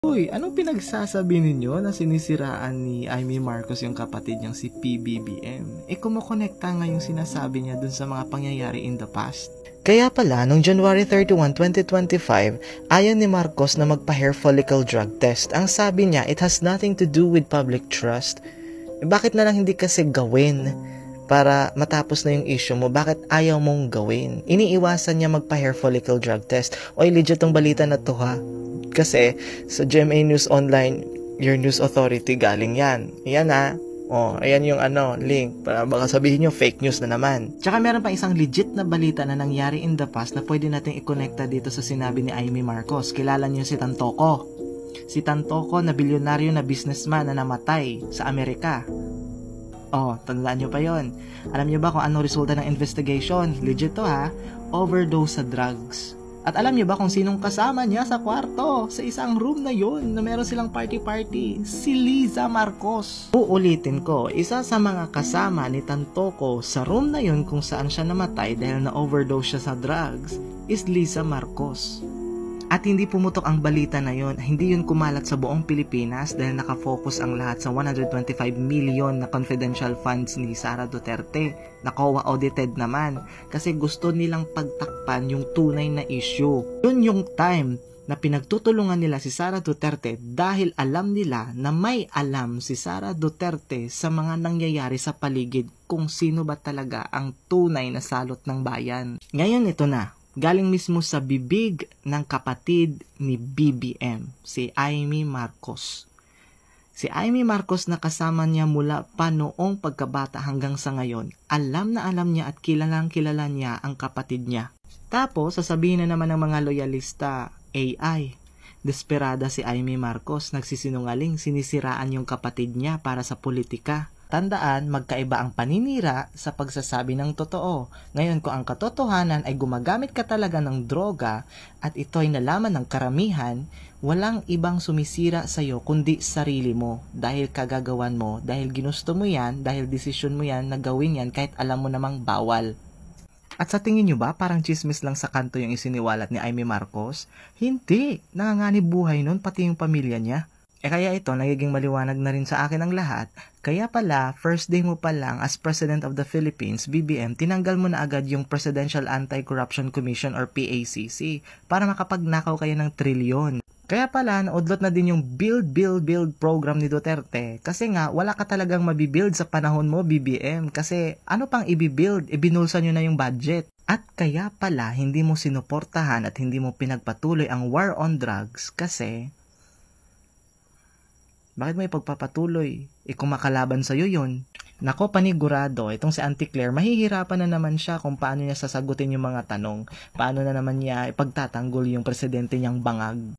Uy, anong pinagsasabi ninyo na sinisiraan ni Amy Marcos yung kapatid niyang si PBBM? Kumukonekta nga yung sinasabi niya dun sa mga pangyayari in the past. Kaya pala, noong January 31, 2025, ayaw ni Marcos na magpa-hair follicle drug test. Ang sabi niya, it has nothing to do with public trust. Bakit na lang hindi kasi gawin para matapos na yung issue mo? Bakit ayaw mong gawin? Iniiwasan niya magpa-hair follicle drug test. Oy, legit tong balita na to ha. Kasi sa GMA News Online, your news authority, galing yan. Yan ha. Ayan yung link. Para baka sabihin nyo, fake news na naman. Tsaka meron pa isang legit na balita na nangyari in the past na pwede nating i-connecta dito sa sinabi ni Amy Marcos. Kilala niyo si Tantoco. Si Tantoco na bilyonaryo na businessman na namatay sa Amerika. Tandaan nyo pa yon. Alam nyo ba kung anong resulta ng investigation? Legit to ha. Overdose sa drugs. At alam niyo ba kung sinong kasama niya sa kwarto? Sa isang room na yon na meron silang party-party? Si Liza Marcos. Uulitin ko, isa sa mga kasama ni Tantoco sa room na yon kung saan siya namatay dahil na-overdose siya sa drugs is Liza Marcos. At hindi pumutok ang balita na yon, hindi yun kumalat sa buong Pilipinas dahil nakafocus ang lahat sa 125 million na confidential funds ni Sara Duterte na COA audited naman kasi gusto nilang pagtakpan yung tunay na issue. Yun yung time na pinagtutulungan nila si Sara Duterte dahil alam nila na may alam si Sara Duterte sa mga nangyayari sa paligid kung sino ba talaga ang tunay na salot ng bayan. Ngayon ito na. Galing mismo sa bibig ng kapatid ni BBM, si Amy Marcos. Si Amy Marcos na kasama niya mula pa noong pagkabata hanggang sa ngayon, alam na alam niya at kilalang kilala niya ang kapatid niya. Tapos, sasabihin na naman ng mga loyalista, AI. Desperada si Amy Marcos, nagsisinungaling, sinisiraan yung kapatid niya para sa politika. Tandaan, magkaiba ang paninira sa pagsasabi ng totoo. Ngayon, kung ang katotohanan ay gumagamit ka talaga ng droga at ito ay nalaman ng karamihan, walang ibang sumisira sa iyo kundi sarili mo dahil kagagawan mo, dahil ginusto mo yan, dahil desisyon mo yan na gawin yan kahit alam mo namang bawal. At sa tingin nyo ba, parang chismis lang sa kanto yung isiniwalat ni Amy Marcos? Hindi! Nanganganib buhay nun, pati yung pamilya niya. Kaya ito, nagiging maliwanag na rin sa akin ang lahat. Kaya pala, first day mo pa lang as President of the Philippines, BBM, tinanggal mo na agad yung Presidential Anti-Corruption Commission or PACC para makapagnakaw kayo ng trilyon. Kaya pala, naudlot na din yung build program ni Duterte. Kasi nga, wala ka talagang mabibuild sa panahon mo, BBM. Kasi ano pang ibibuild? Ibinulsa nyo na yung budget. At kaya pala, hindi mo sinuportahan at hindi mo pinagpatuloy ang war on drugs kasi bakit mo ipagpapatuloy? Kung makalaban sa'yo yun. Nako, panigurado, itong si Auntie Claire, mahihirapan na naman siya kung paano niya sasagutin yung mga tanong. Paano na naman niya ipagtatanggol yung presidente niyang bangag.